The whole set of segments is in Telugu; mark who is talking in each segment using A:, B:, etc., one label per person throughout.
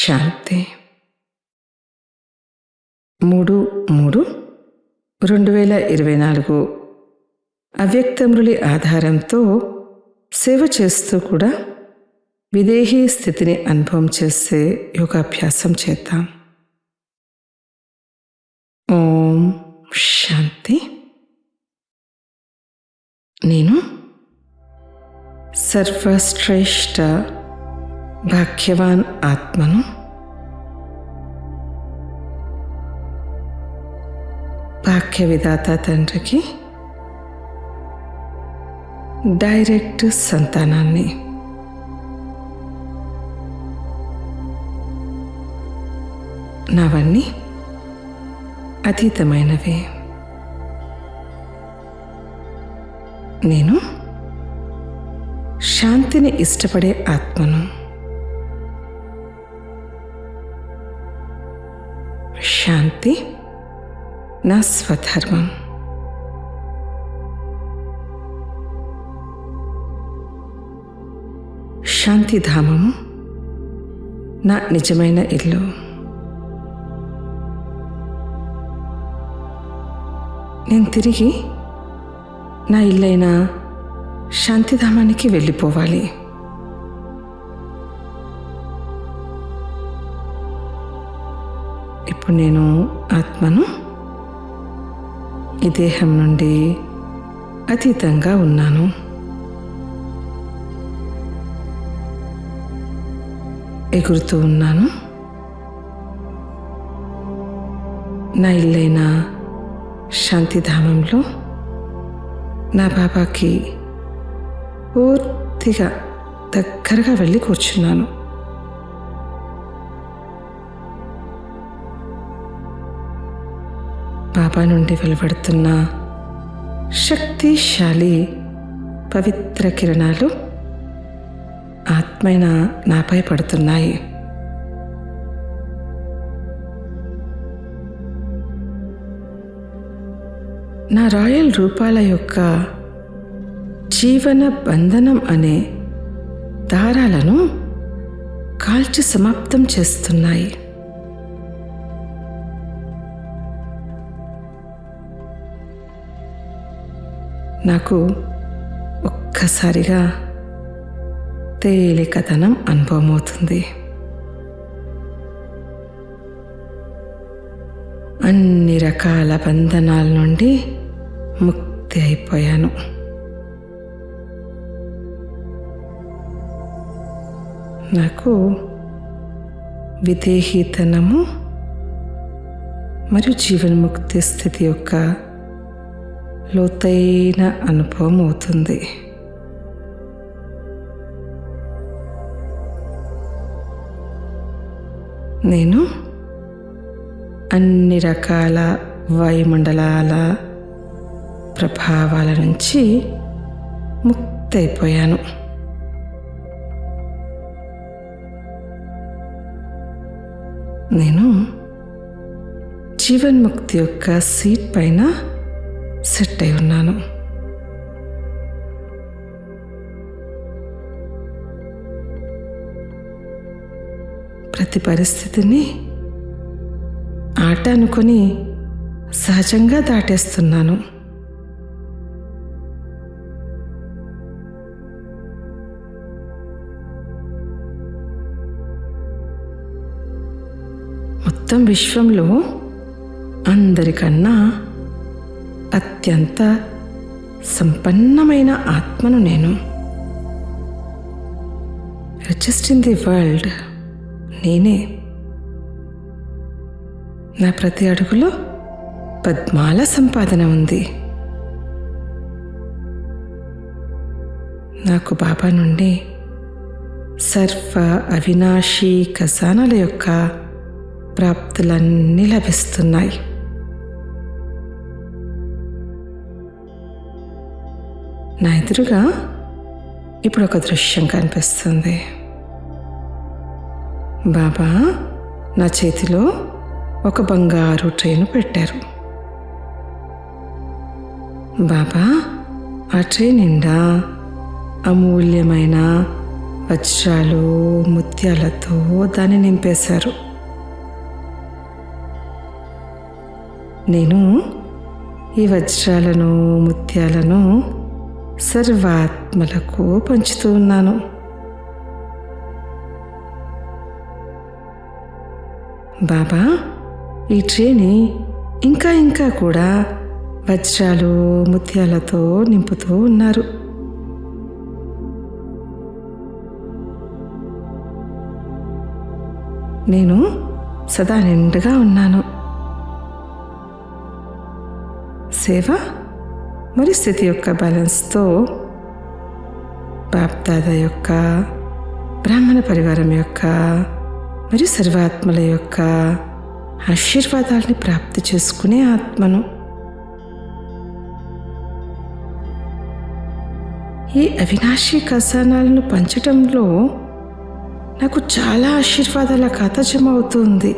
A: శాంతి 3/3/2024 అవ్యక్త మురళి ఆధారంతో సేవ చేస్తూ కూడా విదేహీ స్థితిని అనుభవం చేసే యోగాభ్యాసం చేద్దాం. ఓం శాంతి. నేను సర్వశ్రేష్ఠ భాగ్యవాన్ ఆత్మను, భాగ్య విధాత తండ్రికి డైరెక్ట్ సంతానాన్ని. నావన్నీ అతీతమైనవి. నేను శాంతిని ఇష్టపడే ఆత్మను. శాంతి నా స్వధర్మం. శాంతిధామము నా నిజమైన ఇల్లు. నేను తిరిగి నా ఇల్లైన శాంతిధామానికి వెళ్ళిపోవాలి. ఇప్పుడు నేను ఆత్మను. ఈ దేహం నుండి అతీతంగా ఉన్నాను. ఎగురుతూ ఉన్నాను. నా ఇల్లైన శాంతిధామంలో నా బాబాకి పూర్తిగా దగ్గరగా వెళ్ళి కూర్చున్నాను. బాబా నుండి వెలువడుతున్న శక్తిశాలి పవిత్ర కిరణాలు ఆత్మైన నాపై పడుతున్నాయి. నా రాయల్ రూపాల యొక్క జీవన బంధనం అనే దారాలను కాల్చి సమాప్తం చేస్తున్నాయి. నాకు ఒక్కసారిగా తేలికతనం అనుభవం అవుతుంది. అన్ని రకాల బంధనాల నుండి ముక్తి అయిపోయాను. నాకు విదేహీతనము మరియు జీవన్ముక్తి స్థితి యొక్క లోతైన అనుభవం అవుతుంది. నేను అన్ని రకాల వాయుమండలాల ప్రభావాల నుంచి ముక్తి అయిపోయాను. నేను జీవన్ముక్తి యొక్క సీట్ పైన సెట్ అయి ఉన్నాను. ప్రతి పరిస్థితిని ఆట అనుకొని సహజంగా దాటేస్తున్నాను. మొత్తం విశ్వంలో అందరికన్నా అత్యంత సంపన్నమైన ఆత్మను నేను. రిచెస్ట్ ఇన్ ది వరల్డ్ నేనే. నా ప్రతి అడుగులో పద్మాల సంపాదన ఉంది. నాకు బాబా నుండి సర్వ అవినాశీ ఖజానాల యొక్క ప్రాప్తులన్నీ లభిస్తున్నాయి. నా ఎదురుగా ఇప్పుడు ఒక దృశ్యం కనిపిస్తుంది. బాబా నా చేతిలో ఒక బంగారు ట్రేను పెట్టారు. బాబా ఆ ట్రే నిండా అమూల్యమైన వజ్రాలు ముత్యాలతో దాన్ని నింపేశారు. నేను ఈ వజ్రాలను ముత్యాలను సర్వాత్మలకు పంచుతూ ఉన్నాను. బాబా ఈ ట్రేని ఇంకా కూడా వజ్రాలు ముత్యాలతో నింపుతూ ఉన్నారు. నేను సదా నిండుగా ఉన్నాను. సేవ మరియు స్థితి యొక్క బ్యాలెన్స్తో బాప్దాదా యొక్క, బ్రాహ్మణ పరివారం యొక్క మరియు సర్వాత్మల యొక్క ఆశీర్వాదాల్ని ప్రాప్తి చేసుకునే ఆత్మను. ఈ అవినాశీ ఖజానాలను పంచటంలో నాకు చాలా ఆశీర్వాదాల ఖాతా జమ అవుతుంది.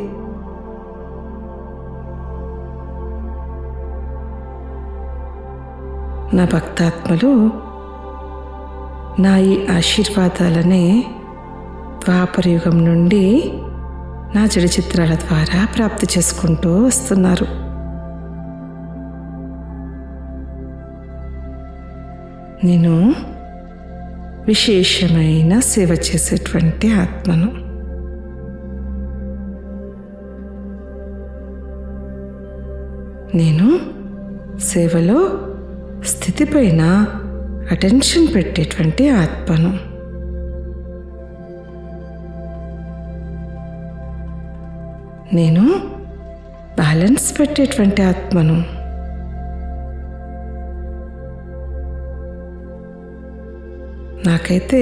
A: నా భక్తాత్మలు నా ఈ ఆశీర్వాదాలనే ద్వాపరయుగం నుండి నా జడ చిత్రాల ద్వారా ప్రాప్తి చేసుకుంటూ వస్తున్నారు. నేను విశేషమైన సేవ చేసేటువంటి ఆత్మను. నేను సేవలో స్థితిపైన అటెన్షన్ పెట్టేటువంటి ఆత్మను. నేను బ్యాలెన్స్ పెట్టేటువంటి ఆత్మను. నాకైతే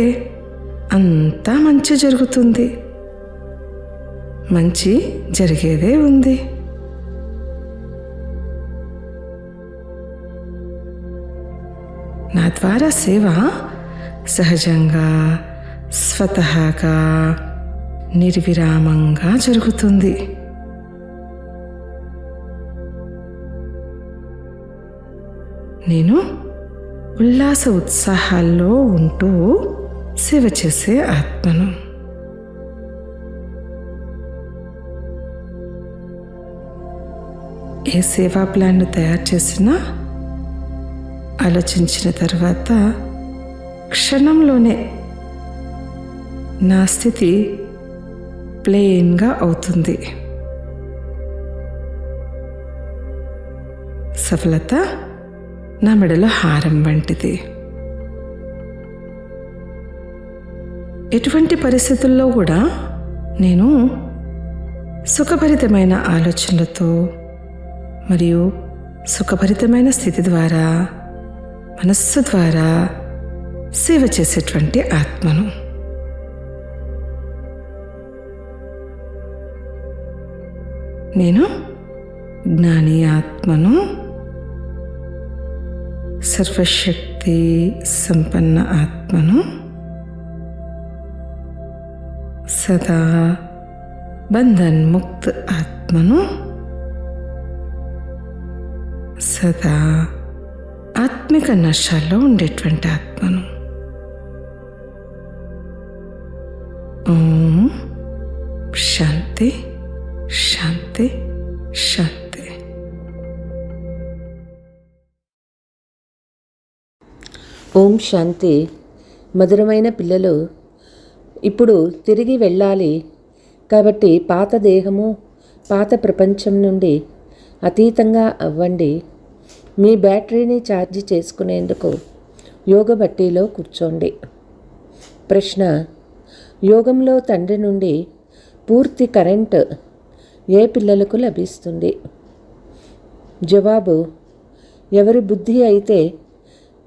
A: అంతా మంచి జరుగుతుంది, మంచి జరిగేదే ఉంది. నా ద్వారా సేవ సహజంగా స్వతహాగా నిర్విరామంగా జరుగుతుంది. నేను ఉల్లాస ఉత్సాహాల్లో ఉంటూ సేవ చేసే ఆత్మను. ఏ సేవా ప్లాన్ను తయారు చేసినా ఆలోచించిన తర్వాత క్షణంలోనే నా స్థితి ప్లెయిన్గా అవుతుంది. సఫలత నా మెడలో హారం వంటిది. ఎటువంటి పరిస్థితుల్లో కూడా నేను సుఖభరితమైన ఆలోచనలతో మరియు సుఖభరితమైన స్థితి ద్వారా, మనస్సు ద్వారా సేవ చేసేటువంటి ఆత్మను. నేను జ్ఞాని ఆత్మను, సర్వశక్తి సంపన్న ఆత్మను, సదా బంధన్ ముక్త ఆత్మను, సదా ఆత్మిక నశాల్లో ఉండేటువంటి ఆత్మను. ఓం శాంతి శాంతి శాంతి.
B: ఓం శాంతి. మధురమైన పిల్లలు, ఇప్పుడు తిరిగి వెళ్ళాలి కాబట్టి పాత దేహము, పాత ప్రపంచం నుండి అతీతంగా అవ్వండి. మీ బ్యాటరీని ఛార్జ్ చేసుకునేందుకు యోగ బట్టీలో కూర్చోండి. ప్రశ్న: యోగంలో తండ్రి నుండి పూర్తి కరెంట్ ఏ పిల్లలకు లభిస్తుంది? జవాబు: ఎవరి బుద్ధి అయితే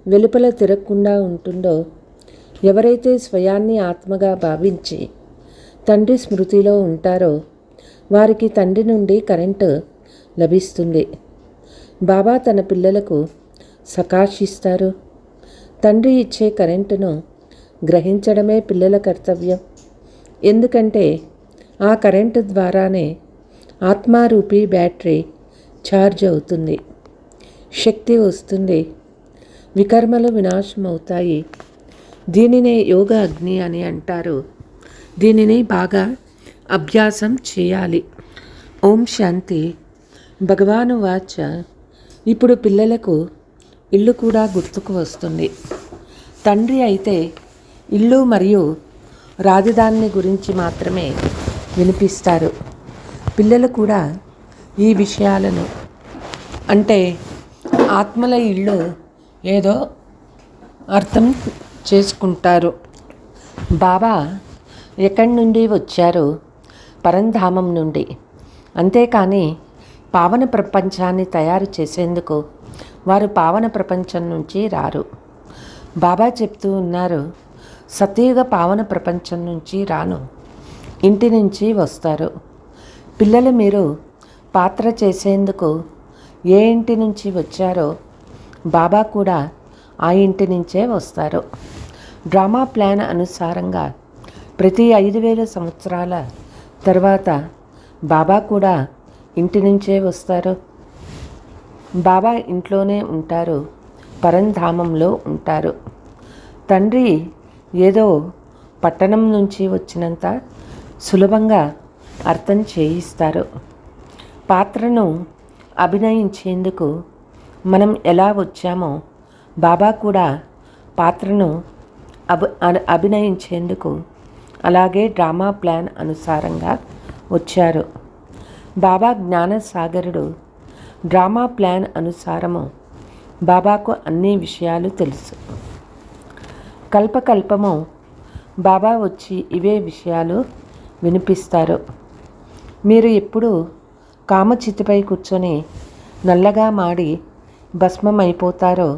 B: వెలుపల తిరగకుండా ఉంటుందో, ఎవరైతే స్వయాన్ని ఆత్మగా భావించి తండ్రి స్మృతిలో ఉంటారో వారికి తండ్రి నుండి కరెంటు లభిస్తుంది. బాబా తన పిల్లలకు సకాశిస్తారు. తండ్రి ఇచ్చే కరెంటును గ్రహించడమే పిల్లల కర్తవ్యం. ఎందుకంటే ఆ కరెంటు ద్వారానే ఆత్మారూపీ బ్యాటరీ ఛార్జ్ అవుతుంది, శక్తి వస్తుంది, వికర్మలు వినాశమవుతాయి, దీనినే యోగ అగ్ని అని అంటారు. దీనిని బాగా అభ్యాసం చేయాలి. ఓం శాంతి. భగవాను వాచ. ఇప్పుడు పిల్లలకు ఇల్లు కూడా గుర్తుకు వస్తుంది. తండ్రి అయితే ఇల్లు మరియు రాజధానిని గురించి మాత్రమే వినిపిస్తారు. పిల్లలు కూడా ఈ విషయాలను, అంటే ఆత్మల ఇల్లు ఏదో అర్థం చేసుకుంటారు. బాబా ఎక్కడి నుండి వచ్చారు? పరంధామం నుండి. అంతేకాని పావన ప్రపంచాన్ని తయారు చేసేందుకు వారు పావన ప్రపంచం నుంచి రారు. బాబా చెప్తూ ఉన్నారు, సతయుగ పావన ప్రపంచం నుంచి రాను, ఇంటి నుంచి వస్తారు. పిల్లలు మీరు పాత్ర చేసేందుకు ఏ ఇంటి నుంచి వచ్చారో బాబా కూడా ఆ ఇంటి నుంచే వస్తారు. డ్రామా ప్లాన్ అనుసారంగా ప్రతి 5000 సంవత్సరాల తర్వాత బాబా కూడా ఇంటి నుంచే వస్తారు. బాబా ఇంట్లోనే ఉంటారు, పరంధామంలో ఉంటారు. తండ్రి ఏదో పట్టణం నుంచి వచ్చినంత సులభంగా అర్థం చేయిస్తారు. పాత్రను అభినయించేందుకు మనం ఎలా వచ్చామో బాబా కూడా పాత్రను అభినయించేందుకు అలాగే డ్రామా ప్లాన్ అనుసారంగా వచ్చారు. బాబా జ్ఞానసాగరుడు. డ్రామా ప్లాన్ అనుసారము బాబాకు అన్ని విషయాలు తెలుసు. కల్పకల్పము బాబా వచ్చి ఇవే విషయాలు వినిపిస్తారు. మీరు ఎప్పుడు కామచితిపై కూర్చొని నల్లగా మాడి భస్మమైపోతారో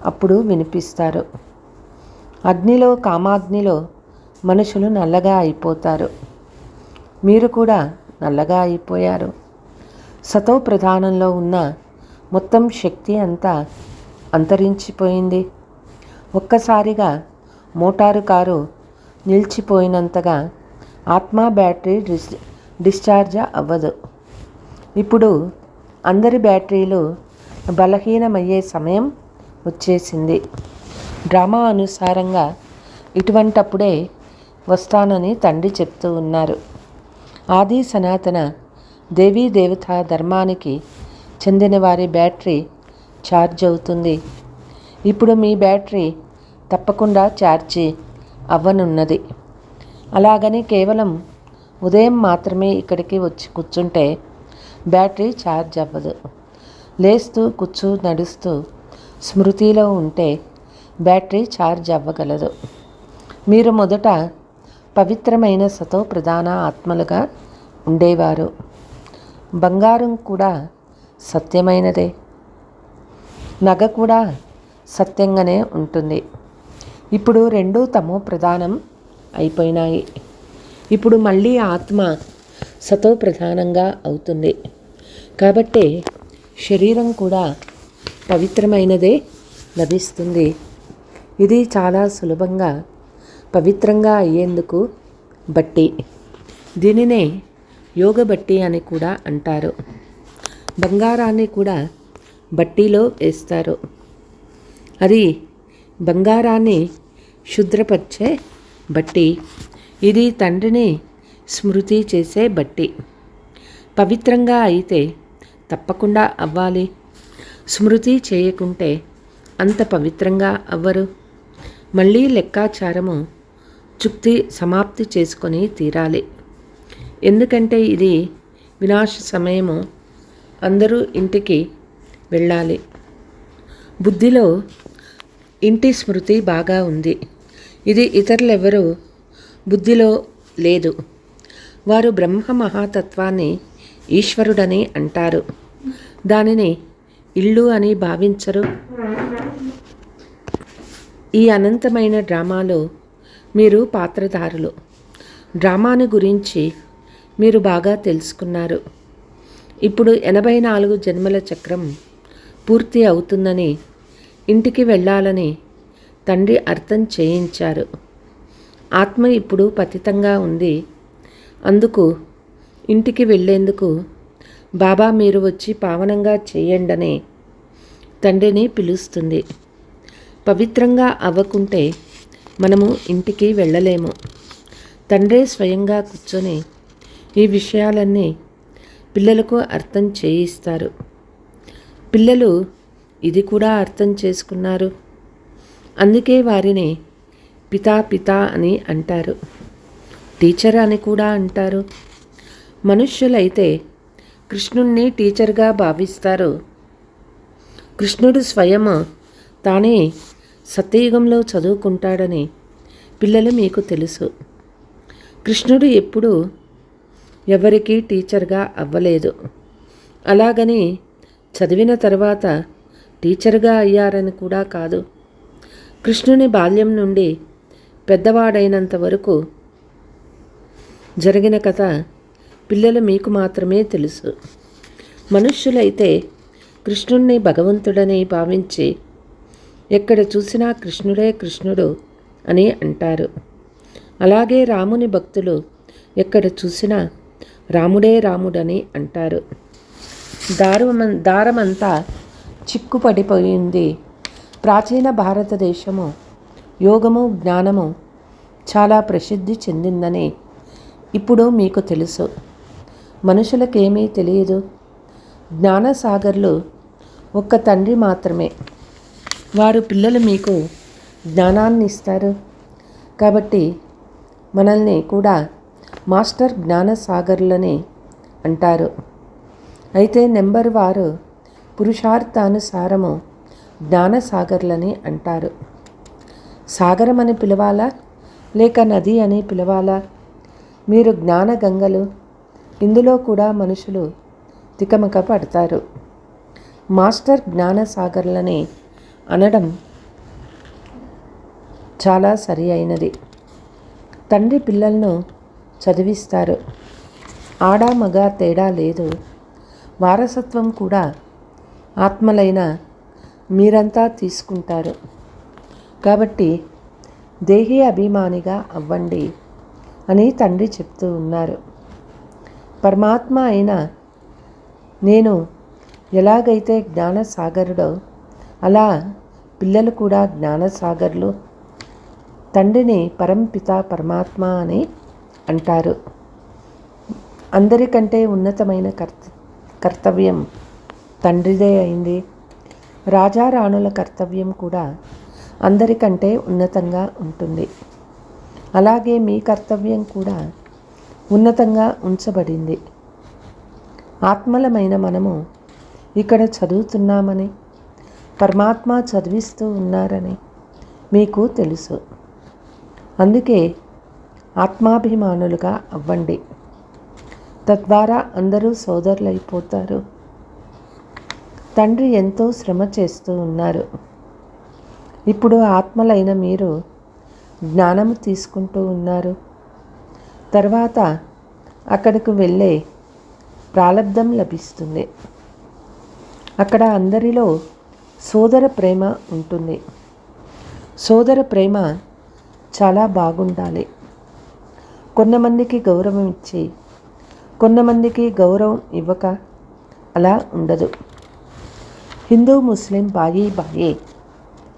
B: అప్పుడు వినిపిస్తారు. అగ్నిలో, కామాగ్నిలో మనుషులు నల్లగా అయిపోతారు. మీరు కూడా నల్లగా అయిపోయారు. సతో ప్రధానంలో ఉన్న మొత్తం శక్తి అంతా అంతరించిపోయింది. ఒక్కసారిగా మోటారు కారు నిలిచిపోయినంతగా ఆత్మ బ్యాటరీ డిశ్చార్జ్ అవ్వదు. ఇప్పుడు అందరి బ్యాటరీలు బలహీనమయ్యే సమయం వచ్చేసింది. డ్రామా అనుసారంగా ఇటువంటప్పుడే వస్తానని తండ్రి చెప్తూ ఉన్నారు. ఆది సనాతన దేవీ దేవతా ధర్మానికి చెందిన వారి బ్యాటరీ ఛార్జ్ అవుతుంది. ఇప్పుడు మీ బ్యాటరీ తప్పకుండా ఛార్జీ అవ్వనున్నది. అలాగని కేవలం ఉదయం మాత్రమే ఇక్కడికి వచ్చి కూర్చుంటే బ్యాటరీ ఛార్జ్ అవ్వదు. లేస్తూ నడుస్తూ స్మృతిలో ఉంటే బ్యాటరీ ఛార్జ్ అవ్వగలదు. మీరు మొదట పవిత్రమైన సతో ప్రధాన ఆత్మలుగా ఉండేవారు. బంగారం కూడా సత్యమైనదే, నగ కూడా సత్యంగానే ఉంటుంది. ఇప్పుడు రెండూ తమో ప్రధానం అయిపోయినాయి. ఇప్పుడు మళ్ళీ ఆత్మ సతో ప్రధానంగా అవుతుంది. కాబట్టి శరీరం కూడా పవిత్రమైనదే లభిస్తుంది. ఇది చాలా సులభంగా పవిత్రంగా అయ్యేందుకు బట్టి. దీనినే యోగ బట్టి అని కూడా అంటారు. బంగారాన్ని కూడా బట్టీలో వేస్తారు. అది బంగారాన్ని శుభ్రపరిచే బట్టి. ఇది తండ్రిని స్మృతి చేసే బట్టి. పవిత్రంగా అయితే తప్పకుండా అవ్వాలి. స్మృతి చేయకుంటే అంత పవిత్రంగా అవ్వరు. మళ్ళీ లెక్కాచారము సమాప్తి చేసుకొని తీరాలి. ఎందుకంటే ఇది వినాశ సమయము. అందరూ ఇంటికి వెళ్ళాలి. బుద్ధిలో ఇంటి స్మృతి బాగా ఉంది. ఇది ఇతరులెవరూ బుద్ధిలో లేదు. వారు బ్రహ్మ మహాతత్వాన్ని ఈశ్వరుడని అంటారు. దానిని ఇల్లు అని భావించరు. ఈ అనంతమైన డ్రామాలో మీరు పాత్రధారులు. డ్రామాని గురించి మీరు బాగా తెలుసుకున్నారు. ఇప్పుడు 84 జన్మల చక్రం పూర్తి అవుతుందని, ఇంటికి వెళ్ళాలని తండ్రి అర్థం చేయించారు. ఆత్మ ఇప్పుడు పతితంగా ఉంది. అందుకు ఇంటికి వెళ్ళేందుకు బాబా మీరు వచ్చి పావనంగా చేయండని తండ్రిని పిలుస్తుంది. పవిత్రంగా అవ్వకుంటే మనము ఇంటికి వెళ్ళలేము. తండ్రే స్వయంగా కూర్చొని ఈ విషయాలన్నీ పిల్లలకు అర్థం చేయిస్తారు. పిల్లలు ఇది కూడా అర్థం చేసుకున్నారు. అందుకే వారిని పితా అని అంటారు, టీచర్ అని కూడా అంటారు. మనుష్యులైతే కృష్ణుణ్ణి టీచర్గా భావిస్తారు. కృష్ణుడు స్వయం తానే సత్యయుగంలో చదువుకుంటాడని పిల్లలు మీకు తెలుసు. కృష్ణుడు ఎప్పుడూ ఎవరికీ టీచర్గా అవ్వలేదు. అలాగని చదివిన తర్వాత టీచర్గా అయ్యారని కూడా కాదు. కృష్ణుని బాల్యం నుండి పెద్దవాడైనంత వరకు జరిగిన కథ పిల్లలు మీకు మాత్రమే తెలుసు. మనుష్యులైతే కృష్ణుణ్ణి భగవంతుడని భావించి ఎక్కడ చూసినా కృష్ణుడే కృష్ణుడు అని అంటారు. అలాగే రాముని భక్తులు ఎక్కడ చూసినా రాముడే రాముడని అంటారు. దారమంతా చిక్కుపడిపోయింది. ప్రాచీన భారతదేశము యోగము జ్ఞానము చాలా ప్రసిద్ధి చెందిందని ఇప్పుడు మీకు తెలుసు. మనుషులకేమీ తెలియదు. జ్ఞానసాగర్లు ఒక్క తండ్రి మాత్రమే. వారు పిల్లలు మీకు జ్ఞానాన్ని ఇస్తారు. కాబట్టి మనల్ని కూడా మాస్టర్ జ్ఞానసాగర్లని అంటారు. అయితే నెంబర్ వారు పురుషార్థానుసారము జ్ఞానసాగర్లని అంటారు. సాగరం అని పిలవాలా లేక నది అని పిలవాలా? మీరు జ్ఞానగంగలు. ఇందులో కూడా మనుషులు తికమక పడతారు. మాస్టర్ జ్ఞానసాగర్లని అనడం చాలా సరి అయినది. తండ్రి పిల్లలను చదివిస్తారు. ఆడ మగ తేడా లేదు. వారసత్వం కూడా ఆత్మలైన మీరంతా తీసుకుంటారు. కాబట్టి దేహి అభిమానిగా అవ్వండి అని తండ్రి చెప్తూ ఉన్నారు. పరమాత్మ అయిన నేను ఎలాగైతే జ్ఞానసాగరుడో అలా పిల్లలు కూడా జ్ఞానసాగర్లు. తండ్రిని పరంపిత పరమాత్మ అని అంటారు. అందరికంటే ఉన్నతమైన కర్తవ్యం తండ్రిదే అయింది. రాజారాణుల కర్తవ్యం కూడా అందరికంటే ఉన్నతంగా ఉంటుంది. అలాగే మీ కర్తవ్యం కూడా ఉన్నతంగా ఉంచబడింది. ఆత్మలమైన మనము ఇక్కడ చదువుతున్నామని, పరమాత్మ చదివిస్తూ ఉన్నారని మీకు తెలుసు. అందుకే ఆత్మాభిమానులుగా అవ్వండి. తద్వారా అందరూ సోదరులైపోతారు. తండ్రి ఎంతో శ్రమ చేస్తూ ఉన్నారు. ఇప్పుడు ఆత్మలైన మీరు జ్ఞానము తీసుకుంటూ ఉన్నారు. తర్వాత అక్కడికి వెళ్ళే ప్రాలబ్ధం లభిస్తుంది. అక్కడ అందరిలో సోదర ప్రేమ ఉంటుంది. సోదర ప్రేమ చాలా బాగుండాలి. కొంతమందికి గౌరవం ఇచ్చి కొంతమందికి గౌరవం ఇవ్వక అలా ఉండదు. హిందూ ముస్లిం బాయి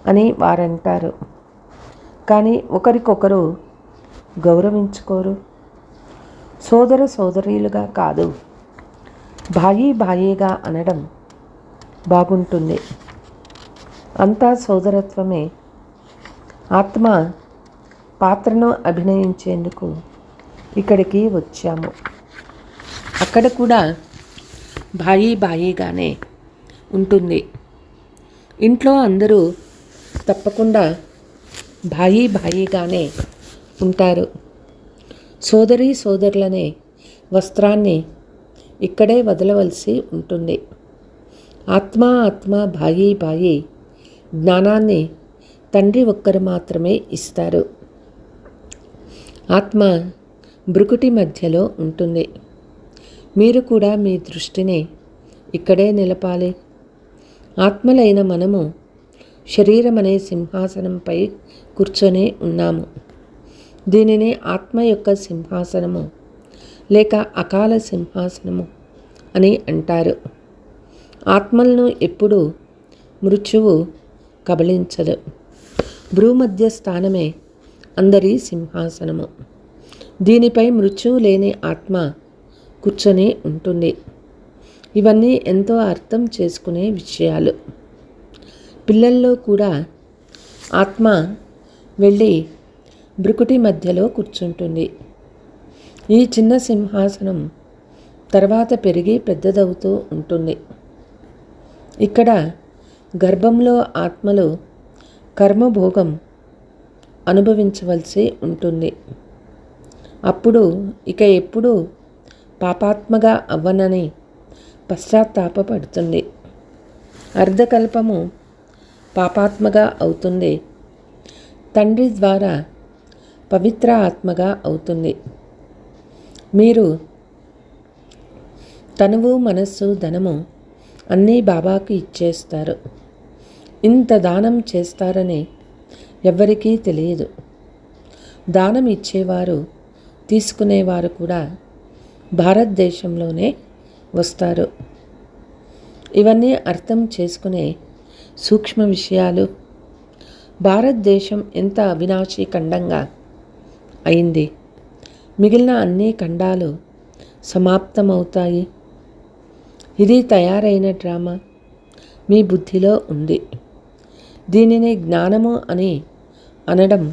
B: అని వారంటారు. కానీ ఒకరికొకరు గౌరవించుకోరు. సోదర సోదరీలుగా కాదు, బాయిగా అనడం బాగుంటుంది. అంతా సోదరత్వమే. ఆత్మ పాత్రను అభినయించేందుకు ఇక్కడికి వచ్చాము. అక్కడ కూడా బాయిగానే ఉంటుంది. ఇంట్లో అందరూ తప్పకుండా బాయిగానే ఉంటారు. సోదరులనే వస్త్రాన్ని ఇక్కడే వదలవలసి ఉంటుంది. ఆత్మ బాయి జ్ఞానాన్ని తండ్రి ఒక్కరు మాత్రమే ఇస్తారు. ఆత్మ భృకుటి మధ్యలో ఉంటుంది. మీరు కూడా మీ దృష్టిని ఇక్కడే నిలపాలి. ఆత్మలైన మనము శరీరం అనే సింహాసనంపై కూర్చొని ఉన్నాము. దీనిని ఆత్మ యొక్క సింహాసనము లేక అకాల సింహాసనము అని అంటారు. ఆత్మలను ఎప్పుడూ మృత్యువు కబళించదు. భూమధ్య స్థానమే అందరి సింహాసనము. దీనిపై మృత్యువు లేని ఆత్మ కూర్చొని ఉంటుంది. ఇవన్నీ ఎంతో అర్థం చేసుకునే విషయాలు. పిల్లల్లో కూడా ఆత్మ వెళ్ళి భృకుటి మధ్యలో కూర్చుంటుంది. ఈ చిన్న సింహాసనం తర్వాత పెరిగి పెద్దదవుతూ ఉంటుంది. ఇక్కడ గర్భంలో ఆత్మలు కర్మభోగం అనుభవించవలసి ఉంటుంది. అప్పుడు ఇక ఎప్పుడూ పాపాత్మగా అవ్వనని పశ్చాత్తాపపడుతుంది. అర్ధకల్పము పాపాత్మగా అవుతుంది. తండ్రి ద్వారా పవిత్ర ఆత్మగా అవుతుంది. మీరు తనువు, మనస్సు, ధనము అన్నీ బాబాకు ఇచ్చేస్తారు. ఇంత దానం చేస్తారని ఎవ్వరికీ తెలియదు. దానం ఇచ్చేవారు, తీసుకునేవారు కూడా భారతదేశంలోనే వస్తారు. ఇవన్నీ అర్థం చేసుకునే సూక్ష్మ విషయాలు. భారతదేశం ఎంత అవినాశీ ఖండంగా అయింది. మిగిలిన అన్ని ఖండాలు సమాప్తమవుతాయి. ఇది తయారైన డ్రామా మీ బుద్ధిలో ఉంది. దీనిని జ్ఞానము అని అనడం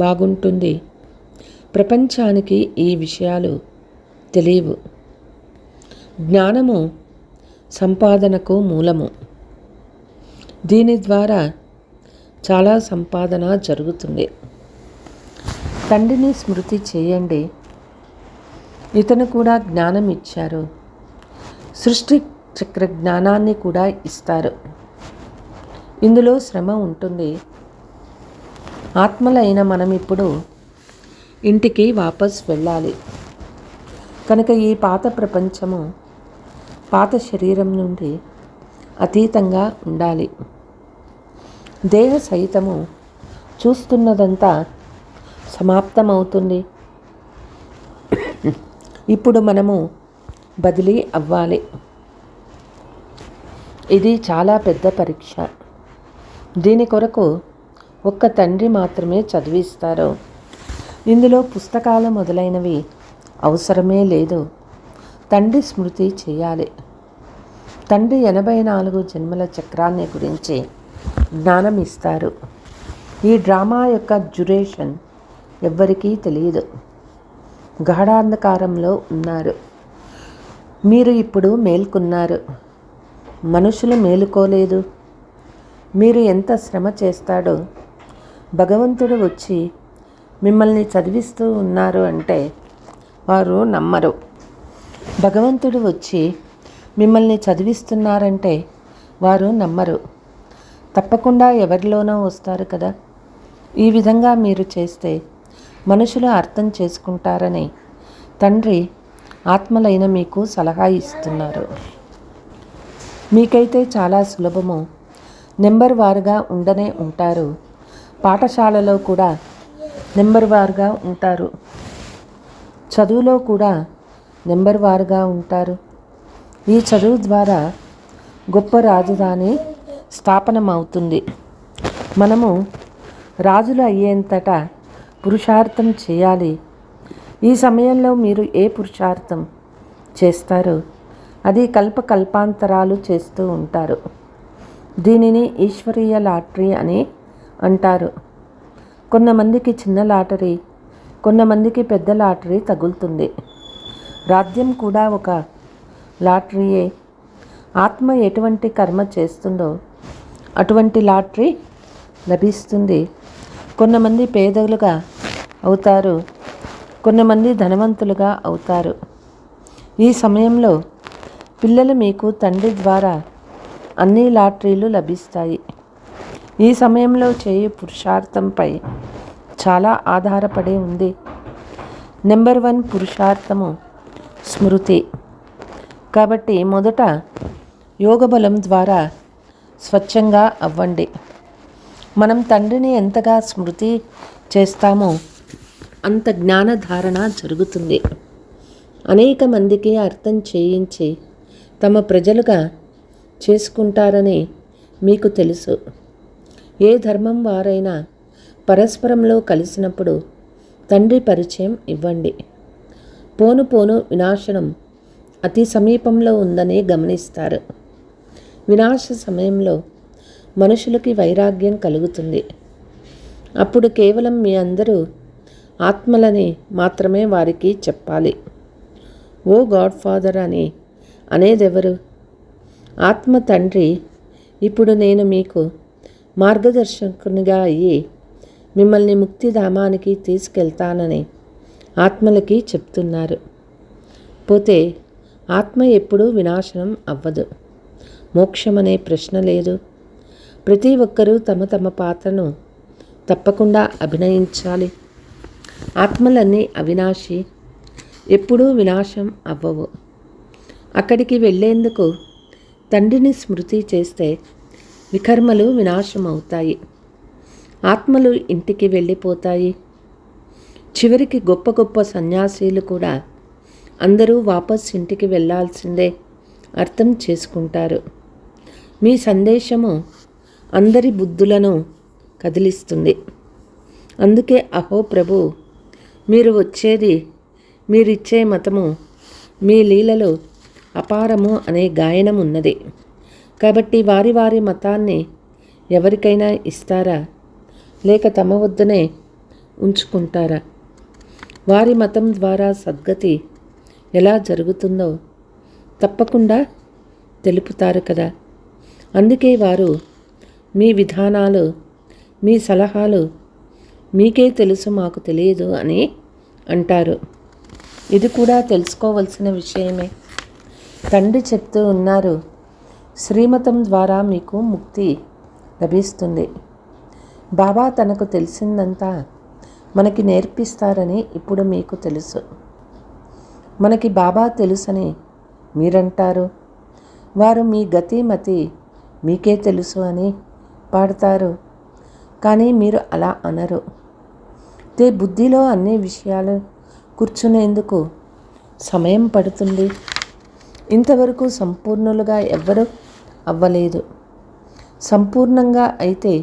B: బాగుంటుంది. ప్రపంచానికి ఈ విషయాలు తెలియవు. జ్ఞానము సంపాదనకు మూలము. దీని ద్వారా చాలా సంపాదన జరుగుతుంది. తండ్రిని స్మృతి చేయండి. ఇతను కూడా జ్ఞానం ఇచ్చారు. సృష్టి చక్ర జ్ఞానాన్ని కూడా ఇస్తారు. ఇందులో శ్రమ ఉంటుంది. ఆత్మలైన మనం ఇప్పుడు ఇంటికి వాపస్ వెళ్ళాలి. కనుక ఈ పాత ప్రపంచము, పాత శరీరం నుండి అతీతంగా ఉండాలి. దేహ సహితము చూస్తున్నదంతా సమాప్తమవుతుంది. ఇప్పుడు మనము బదిలీ అవ్వాలి. ఇది చాలా పెద్ద పరీక్ష. దీని కొరకు ఒక్క తండ్రి మాత్రమే చదివిస్తారు. ఇందులో పుస్తకాలు మొదలైనవి అవసరమే లేదు. తండ్రి స్మృతి చేయాలి. తండ్రి 84 జన్మల చక్రాన్ని గురించి జ్ఞానం ఇస్తారు. ఈ డ్రామా యొక్క డ్యూరేషన్ ఎవ్వరికీ తెలియదు. గాఢాంధకారంలో ఉన్నారు. మీరు ఇప్పుడు మేల్కొన్నారు. మనుషులు మేలుకోలేదు. మీరు ఎంత శ్రమ చేస్తాడో భగవంతుడు వచ్చి మిమ్మల్ని చదివిస్తూ ఉన్నారు అంటే వారు నమ్మరు. భగవంతుడు వచ్చి మిమ్మల్ని చదివిస్తున్నారంటే వారు నమ్మరు. తప్పకుండా ఎవరిలోనో వస్తారు కదా. ఈ విధంగా మీరు చేస్తే మనుషులు అర్థం చేసుకుంటారని తండ్రి ఆత్మలైన మీకు సలహా ఇస్తున్నారు. మీకైతే చాలా సులభము. నెంబర్ వారుగా ఉండనే ఉంటారు. పాఠశాలలో కూడా నెంబర్ వారుగా ఉంటారు. చదువులో కూడా నెంబర్ వారుగా ఉంటారు. ఈ చదువు ద్వారా గొప్ప రాజధాని స్థాపనమవుతుంది. మనము రాజులు అయ్యేంతటా పురుషార్థం చేయాలి. ఈ సమయంలో మీరు ఏ పురుషార్థం చేస్తారు అది కల్పకల్పాంతరాలు చేస్తూ ఉంటారు. దీనిని ఈశ్వరీయ లాటరీ అని అంటారు. కొంతమందికి చిన్న లాటరీ, కొంతమందికి పెద్ద లాటరీ తగులుతుంది. రాజ్యం కూడా ఒక లాటరీయే. ఆత్మ ఎటువంటి కర్మ చేస్తుందో అటువంటి లాటరీ లభిస్తుంది. కొంతమంది పేదలుగా అవుతారు, కొంతమంది ధనవంతులుగా అవుతారు. ఈ సమయంలో పిల్లలు మీకు తండ్రి ద్వారా అన్ని లాటరీలు లభిస్తాయి. ఈ సమయంలో చేయు పురుషార్థంపై చాలా ఆధారపడి ఉంది. నెంబర్ 1 పురుషార్థము స్మృతి. కాబట్టి మొదట యోగబలం ద్వారా స్వచ్ఛంగా అవ్వండి. మనం తండ్రిని ఎంతగా స్మృతి చేస్తామో అంత జ్ఞానధారణ జరుగుతుంది. అనేక మందికి అర్థం చేయించి తమ ప్రజలుగా చేసుకుంటారని మీకు తెలుసు. ఏ ధర్మం వారైనా పరస్పరంలో కలిసినప్పుడు తండ్రి పరిచయం ఇవ్వండి. పోను పోను వినాశనం అతి సమీపంలో ఉందని గమనిస్తారు. వినాశ సమయంలో మనుషులకి వైరాగ్యం కలుగుతుంది. అప్పుడు కేవలం మీ అందరూ ఆత్మలని మాత్రమే వారికి చెప్పాలి. ఓ గాడ్ ఫాదర్ అని అనేదెవరు? ఆత్మ తండ్రి ఇప్పుడు నేను మీకు మార్గదర్శకునిగా అయ్యి మిమ్మల్ని ముక్తిధామానికి తీసుకెళ్తానని ఆత్మలకి చెప్తున్నారు. పోతే ఆత్మ ఎప్పుడూ వినాశనం అవ్వదు. మోక్షమనే ప్రశ్న లేదు. ప్రతి ఒక్కరూ తమ తమ పాత్రను తప్పకుండా అభినయించాలి. ఆత్మలన్నీ అవినాశి, ఎప్పుడూ వినాశం అవ్వవు. అక్కడికి వెళ్ళేందుకు తండ్రిని స్మృతి చేస్తే వికర్మలు వినాశం అవుతాయి. ఆత్మలు ఇంటికి వెళ్ళిపోతాయి. చివరికి గొప్ప గొప్ప సన్యాసీలు కూడా అందరూ వాపస్ ఇంటికి వెళ్ళాల్సిందే అర్థం చేసుకుంటారు. మీ సందేశము అందరి బుద్ధులను కదిలిస్తుంది. అందుకే అహో ప్రభు, మీరు వచ్చేది, మీరిచ్చే మతము, మీ లీలలు అపారము అనే గాయనం ఉన్నది. కాబట్టి వారి వారి మతాన్ని ఎవరికైనా ఇస్తారా, లేక తమ వద్దనే ఉంచుకుంటారా? వారి మతం ద్వారా సద్గతి ఎలా జరుగుతుందో తప్పకుండా తెలుపుతారు కదా. అందుకే వారు మీ విధానాలు, మీ సలహాలు మీకే తెలుసు, మాకు తెలియదు అని అంటారు. ఇది కూడా తెలుసుకోవలసిన విషయమే. తండ్రి చెప్తూ ఉన్నారు, శ్రీమతం ద్వారా మీకు ముక్తి లభిస్తుంది. బాబా తనకు తెలిసిందంతా మనకి నేర్పిస్తారని ఇప్పుడు మీకు తెలుసు. మనకి బాబా తెలుసని మీరంటారు. వారు మీ గతి మతి మీకే తెలుసు అని పాడతారు. కానీ మీరు అలా అనరు. బుద్ధిలో అన్ని విషయాలు కూర్చునేందుకు సమయం పడుతుంది. ఇంతవరకు సంపూర్ణులుగా ఎవ్వరూ అవ్వలేదు. సంపూర్ణంగా అయితే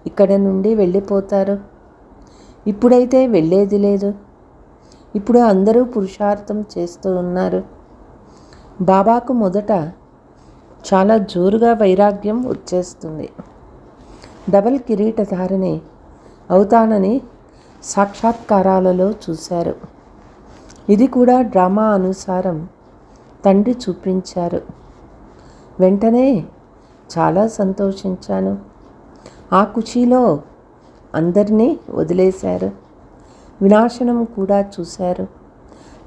B: ఇక్కడి నుండి వెళ్ళిపోతారు. ఇప్పుడైతే వెళ్ళేది లేదు. ఇప్పుడు అందరూ పురుషార్థం చేస్తూ ఉన్నారు. బాబాకు మొదట చాలా జోరుగా వైరాగ్యం వచ్చేస్తుంది. డబల్ కిరీటధారిని అవుతానని సాక్షాత్కారాలలో చూశారు. ఇది కూడా డ్రామా అనుసారం తండ్రి చూపించారు. వెంటనే చాలా సంతోషించాను. ఆ కుషీలో అందరినీ వదిలేశారు. వినాశనం కూడా చూశారు.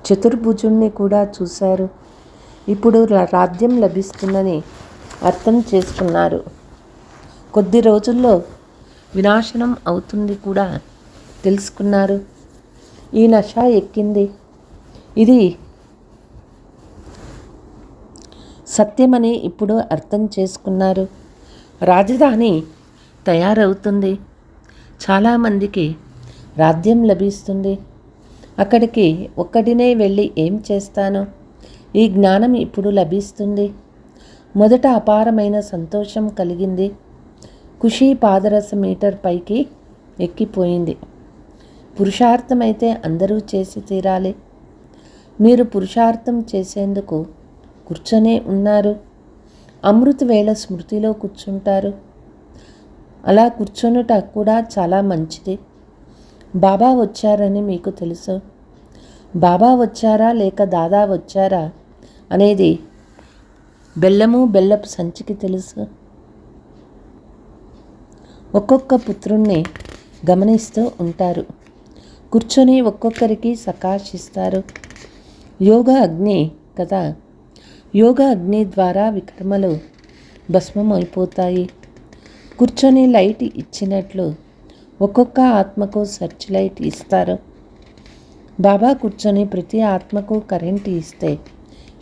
B: చతుర్భుజుణ్ణి కూడా చూశారు. ఇప్పుడు రాజ్యం లభిస్తుందని అర్థం చేసుకున్నారు. కొద్ది రోజుల్లో వినాశనం అవుతుంది కూడా తెలుసుకున్నారు. ఈ నష ఎక్కింది. ఇది సత్యమని ఇప్పుడు అర్థం చేసుకున్నారు. రాజధాని తయారవుతుంది. చాలామందికి రాజ్యం లభిస్తుంది. అక్కడికి ఒక్కడినే వెళ్ళి ఏం చేస్తాను? ఈ జ్ఞానం ఇప్పుడు లభిస్తుంది. మొదట అపారమైన సంతోషం కలిగింది. ఖుషీ పాదరస మీటర్ పైకి ఎక్కిపోయింది. పురుషార్థమైతే అందరూ చేసి తీరాలి. మీరు పురుషార్థం చేసేందుకు కూర్చొనే ఉన్నారు. అమృత వేళ స్మృతిలో కూర్చుంటారు. అలా కూర్చొనుట కూడా చాలా మంచిది. బాబా వచ్చారని మీకు తెలుసు. బాబా వచ్చారా లేక దాదా వచ్చారా అనేది బెల్లపు సంచికి తెలుసు. ఒక్కొక్క పుత్రుణ్ణి గమనిస్తూ ఉంటారు. కూర్చొని ఒక్కొక్కరికి సకాశిస్తారు. యోగ అగ్ని కదా. యోగ అగ్ని ద్వారా వికర్మలు భస్మం అయిపోతాయి. కూర్చొని లైట్ ఇచ్చినట్లు ఒక్కొక్క ఆత్మకు సర్చ్ లైట్ ఇస్తారు. బాబా కూర్చొని ప్రతి ఆత్మకు కరెంటు ఇస్తే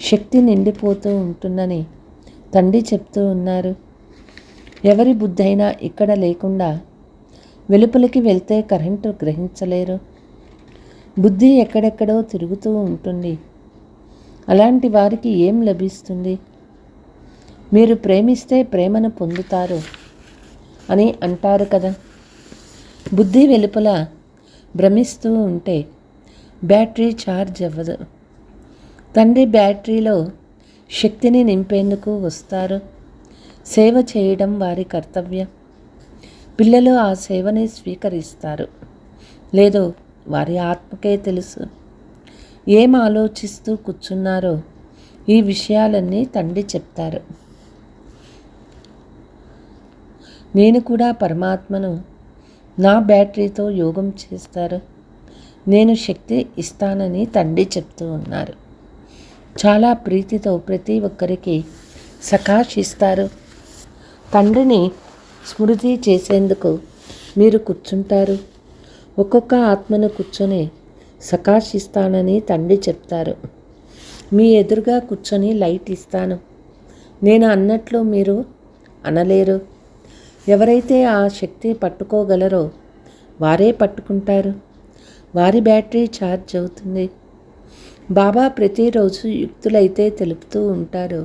B: శక్తి నిండిపోతూ ఉంటుందని తండ్రి చెప్తూ ఉన్నారు. ఎవరి బుద్ధైనా ఇక్కడ లేకుండా వెలుపలికి వెళ్తే కరెంటు గ్రహించలేరు. బుద్ధి ఎక్కడెక్కడో తిరుగుతూ ఉంటుంది. అలాంటి వారికి ఏం లభిస్తుంది? మీరు ప్రేమిస్తే ప్రేమను పొందుతారు అని అంటారు కదా. బుద్ధి వెలుపల భ్రమిస్తూ ఉంటే బ్యాటరీ ఛార్జ్ అవ్వదు. తండ్రి బ్యాటరీలో శక్తిని నింపేందుకు వస్తారు. సేవ చేయడం వారి కర్తవ్యం. పిల్లలు ఆ సేవని స్వీకరిస్తారు లేదో వారి ఆత్మకే తెలుసు. ఏం ఆలోచిస్తూ కూర్చున్నారో ఈ విషయాలన్నీ తండ్రి చెప్తారు. నేను కూడా పరమాత్మను నా బ్యాటరీతో యోగం చేస్తారు. నేను శక్తి ఇస్తానని తండ్రి చెప్తూ ఉన్నారు. చాలా ప్రీతితో ప్రతి ఒక్కరికి సకాశిస్తారు. తండ్రిని స్మృతి చేసేందుకు మీరు కూర్చుంటారు. ఒక్కొక్క ఆత్మను కూర్చొని సకాశిస్తానని తండ్రి చెప్తారు. మీ ఎదురుగా కూర్చొని లైట్ ఇస్తాను. నేను అన్నట్లు మీరు అనలేరు. ఎవరైతే ఆ శక్తి పట్టుకోగలరో వారే పట్టుకుంటారు. వారి బ్యాటరీ ఛార్జ్ అవుతుంది. బాబా ప్రతిరోజు యుక్తులైతే తెలుపుతూ ఉంటారు.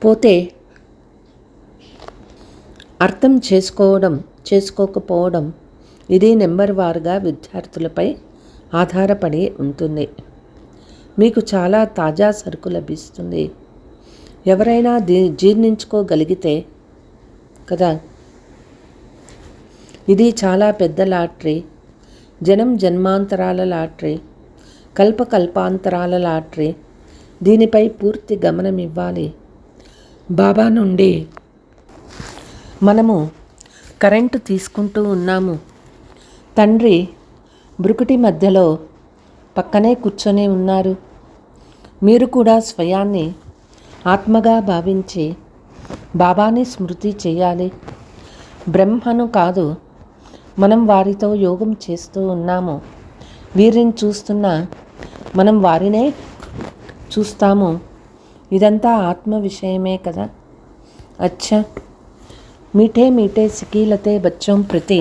B: పోతే అర్థం చేసుకోకపోవడం ఇది నెంబర్ వారుగా విద్యార్థులపై ఆధారపడి ఉంటుంది. మీకు చాలా తాజా సరుకు లభిస్తుంది. ఎవరైనా జీర్ణించుకోగలిగితే కదా. ఇది చాలా పెద్ద లాటరీ. జన్మాంతరాల లాటరీ, కల్పాంతరాల లాటరీ. దీనిపై పూర్తి గమనం ఇవ్వాలి. బాబా నుండి మనము కరెంటు తీసుకుంటూ ఉన్నాము. తండ్రి బ్రుకుటి మధ్యలో పక్కనే కూర్చొని ఉన్నారు. మీరు కూడా స్వయాన్ని ఆత్మగా భావించి బాబాని స్మృతి చేయాలి. బ్రహ్మను కాదు, మనం వారితో యోగం చేస్తూ ఉన్నాము. వీరిని చూస్తున్నా మనం వారినే చూస్తాము. ఇదంతా ఆత్మ విషయమే కదా. అచ్చా, मीठे मीठे सिकीलते बच्चों प्रति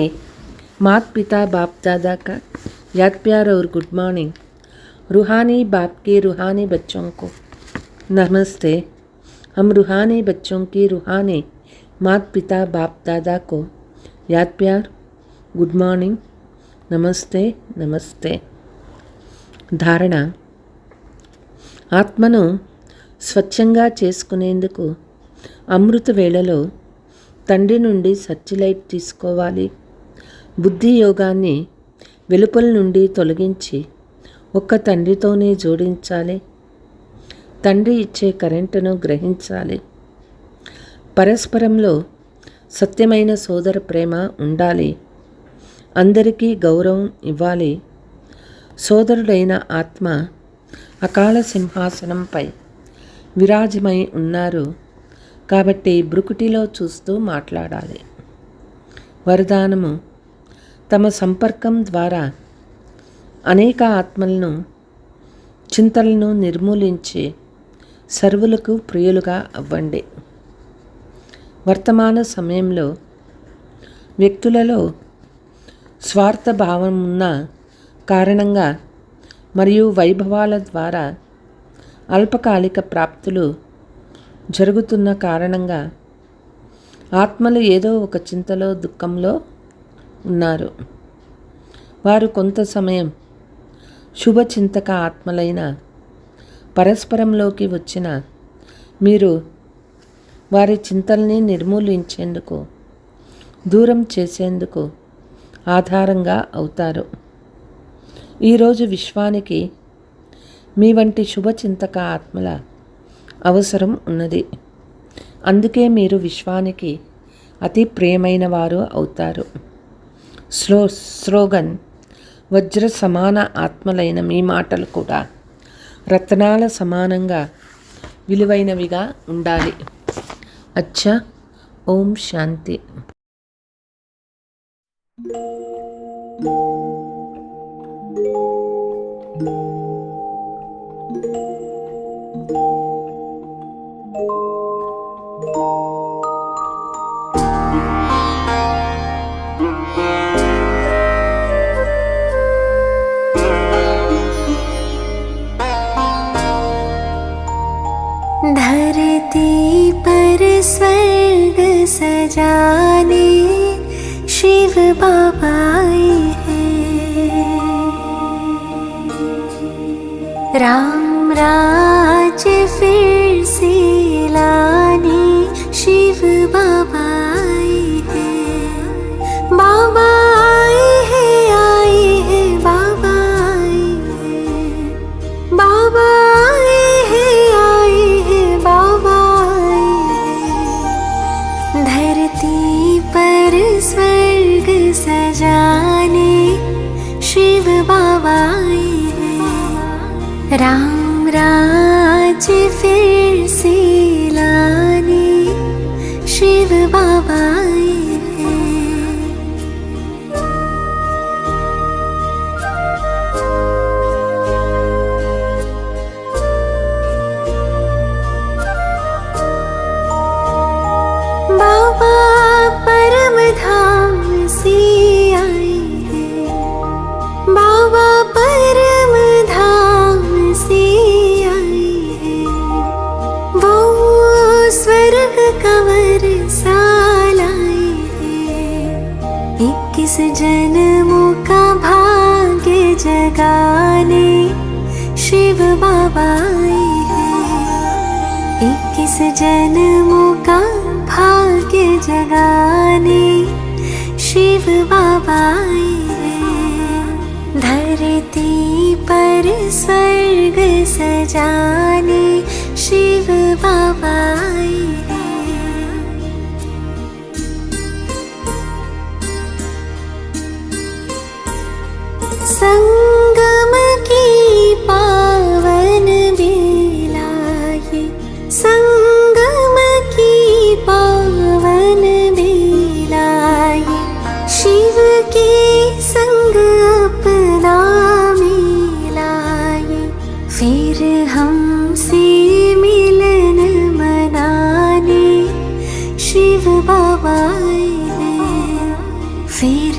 B: मात पिता बाप दादा का याद प्यार और गुड मॉर्निंग. रूहानी बाप के रूहानी बच्चों को नमस्ते. हम रूहानी बच्चों की रूहानी मात पिता बाप दादा को याद प्यार, गुड मॉर्निंग, नमस्ते नमस्ते. ధారణ: ఆత్మను స్వచ్ఛంగా చేసుకునేందుకు అమృత వేళలో తండ్రి నుండి సర్చిలైట్ తీసుకోవాలి. బుద్ధి యోగాన్ని వెలుపల నుండి తొలగించి ఒక్క తండ్రితోనే జోడించాలి. తండ్రి ఇచ్చే కరెంటును గ్రహించాలి. పరస్పరంలో సత్యమైన సోదర ప్రేమ ఉండాలి. అందరికీ గౌరవం ఇవ్వాలి. సోదరుడైన ఆత్మ అకాల సింహాసనంపై విరాజమై ఉన్నారు కాబట్టి బ్రుకుటిలో చూస్తూ మాట్లాడాలి. వరదానము: తమ సంపర్కం ద్వారా అనేక ఆత్మలను చింతలను నిర్మూలించి సర్వులకు ప్రియులుగా అవ్వండి. వర్తమాన సమయంలో వ్యక్తులలో స్వార్థ భావం ఉన్న కారణంగా మరియు వైభవాల ద్వారా అల్పకాలిక ప్రాప్తులు జరుగుతున్న కారణంగా ఆత్మలు ఏదో ఒక చింతలో దుఃఖంలో ఉన్నారు. వారు కొంత సమయం శుభచింతక ఆత్మలైన పరస్పరంలోకి వచ్చిన మీరు వారి చింతల్ని నిర్మూలించేందుకు, దూరం చేసేందుకు ఆధారంగా అవుతారు. ఈరోజు విశ్వానికి మీ వంటి శుభచింతక ఆత్మల అవసరం ఉన్నది. అందుకే మీరు విశ్వానికి అతి ప్రియమైన వారు అవుతారు. స్లోగన్: వజ్ర సమాన ఆత్మలైన మీ మాటలు కూడా రత్నాల సమానంగా విలువైనవిగా ఉండాలి. అచ్చా, ఓం శాంతి.
C: धरती पर स्वर्ग सजाने शिव बाबा आए हैं। राम राज्य फिर से लाने शिव बाबा आए हैं। बाबा आए हैं बाबा आए हैं। बाबा आए हैं बाबा आए हैं। धरती पर स्वर्ग सजाने शिव बाबा आए हैं। राम राज्य फिर से लाने शिव बाबा आए हैं। बाबा परम धाम से आए हैं। बाबा परम धाम से आए हैं। वो स्वर्ग कंवर साल आए हैं। 21 जन्मों का भाग्य जगाने शिव बाबा आए हैं। 21 जन्मों का भाग्य जगाने शिव बाबा आए हैं। धरती पर स्वर्ग सजाने शिव बाबा आए हैं। संगम की पावन बेला ये, संगम की पावन बेला ये, शिव के संग अपना मिला ये। फिर हमसे मिलन मनाने शिव बाबा आए हैं। फिर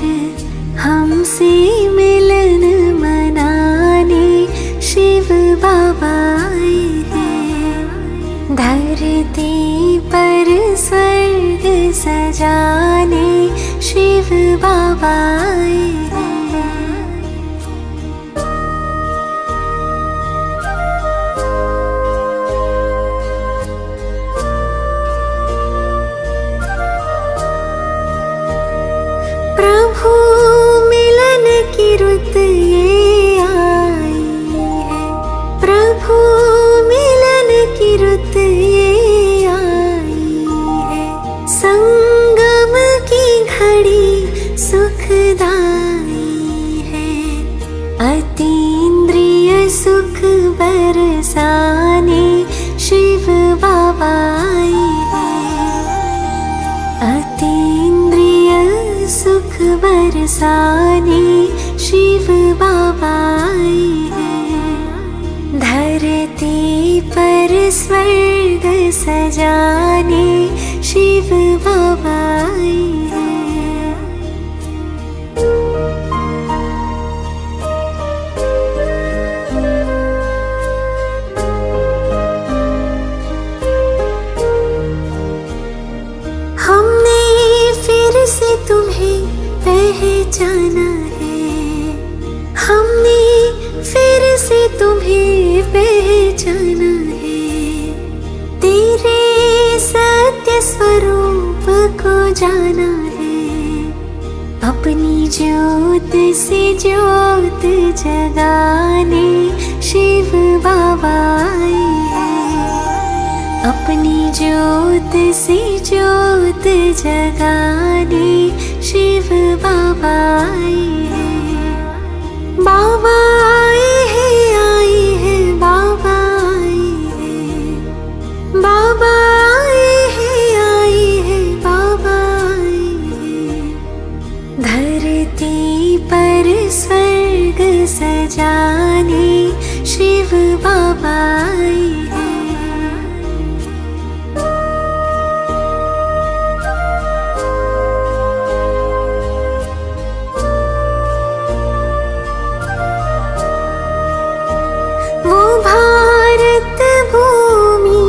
C: हमसे मिलन मनाने शिव बाबा आए हैं। धरती पर स्वर्ग सजाने शिव बाबा आए हैं। प्रभु मिलन की रुत ये आई है। प्रभु मिलन की रुत ये आई है। संगम की घड़ी सुखदाई है। अतीन्द्रिय सुख बरसाने शिव बाबा आए हैं। अतीन्द्रिय सुख बरसाने शिव बाबा आए हैं। धरती पर स्वर्ग सजाने शिव बाबा आए हैं। हमने फिर से तुम्हें पहचाना है। हमने फिर से तुम्हें पहचाना है। तेरे सत्य स्वरूप को जाना है। अपनी ज्योत से ज्योत जगाने शिव बाबा आए हैं। अपनी ज्योत से ज्योत जगाने शिव बाबा आए हैं। बाबा आए हैं बाबा आए हैं। बाबा आए हैं बाबा आए हैं। धरती पर स्वर्ग सजाने शिव बाबा आए हैं। वो भारत भूमि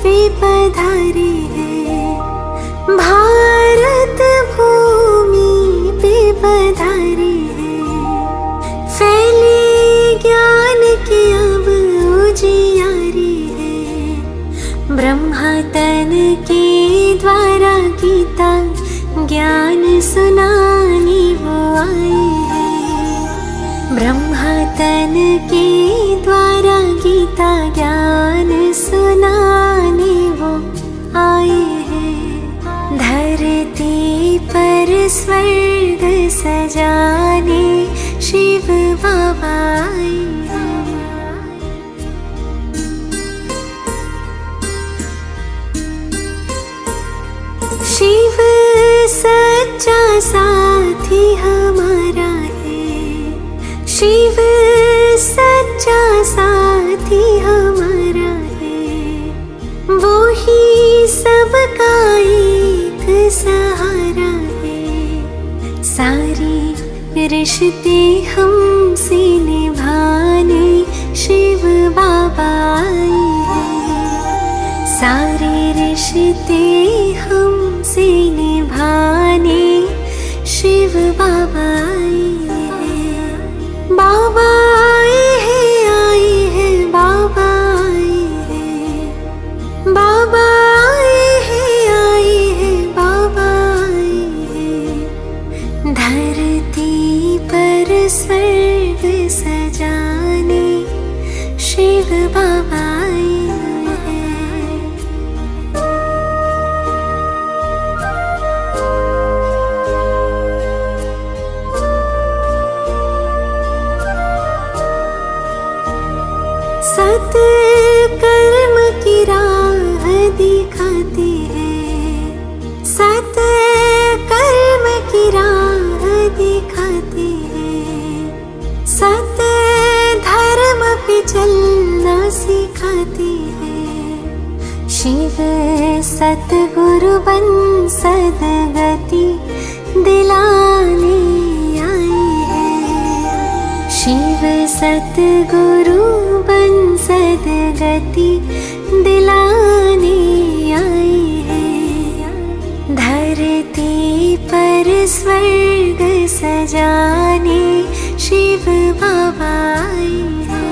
C: पे पधारे हैं। भारत भूमि पे ब्रह्मा तन के द्वारा गीता ज्ञान सुनाने वो आए हैं। ब्रह्मा तन के द्वारा गीता ज्ञान सुनाने वो आए हैं। धरती पर स्वर्ग सजाने शिव बाबा आए हैं। शिव सच्चा साथी हमारा है। शिव सच्चा साथी हमारा है। वो ही सबका एक सहारा है। सारे रिश्ते हमसे निभाने शिव बाबा आए हैं। सारे रिश्ते हमसे निभाने शिव बाबा आए हैं। बाबा आए हैं बाबा आए हैं। बाबा आए हैं बाबा आए हैं। धरती पर स्वर्ग सजाने शिव बाबा आए हैं। सत कर्म की राह दिखाते हैं। सत कर्म की राह दिखाते हैं। सत धर्म पे चलना सिखाते हैं। शिव सतगुरु बन सदगति दिलाने आए हैं। शिव सतगुरु बन सदगति दिलाने आए हैं। धरती पर स्वर्ग सजाने शिव बाबा आए हैं।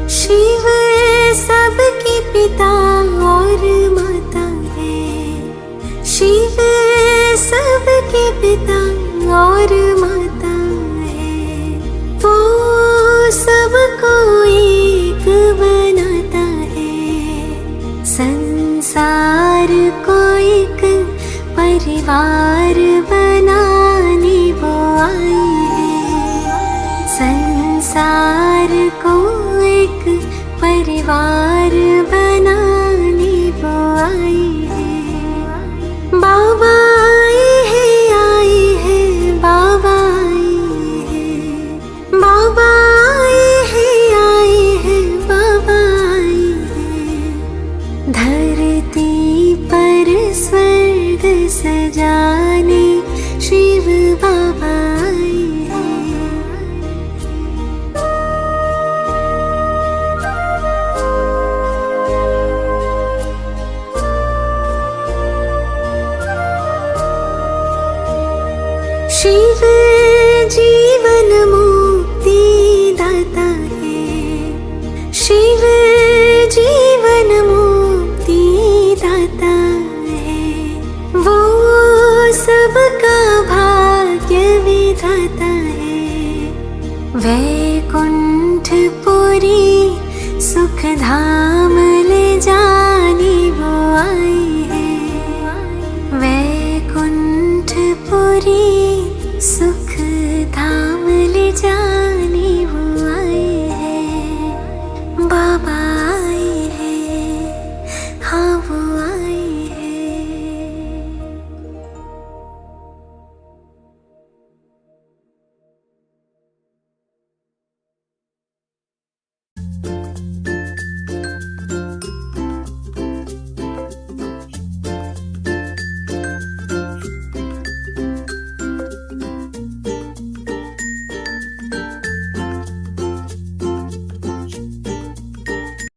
C: शिव सबके पिता और माता है। शिव सबके पिता और माता है। वो सबको एक बनाता है। संसार को एक परिवार बनाने वो आए हैं। संसार को एक परिवार बनाने वो आए हैं। बाबा आए हैं बाबा आए हैं। बाबा आए हैं बाबा आए हैं। धरती पर स्वर्ग सजाने शिव बाबा आए हैं। शिव जीवन मुक्ति दाता है। शिव जीवन मुक्ति दाता है। वो सबका भाग्य विधाता है। वैकुंठ